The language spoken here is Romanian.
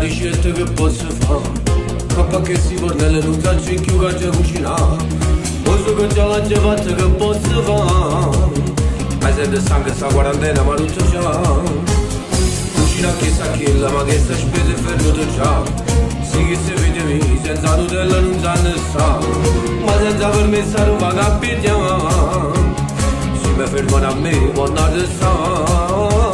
riuscite che posso fare? Papà che si portella non sa c'è più che c'è cucina. Posso che già l'ha già fatto che posso fare? Ma sente sangue sta quarantena ma non c'è già. Cucina che sa che la ma che sta spese fermo già. Sì che se vedemi senza Nutella non sa ne sa. Ma senza permesso non va capitiamo. Si mi fermano a me, può andare da sta.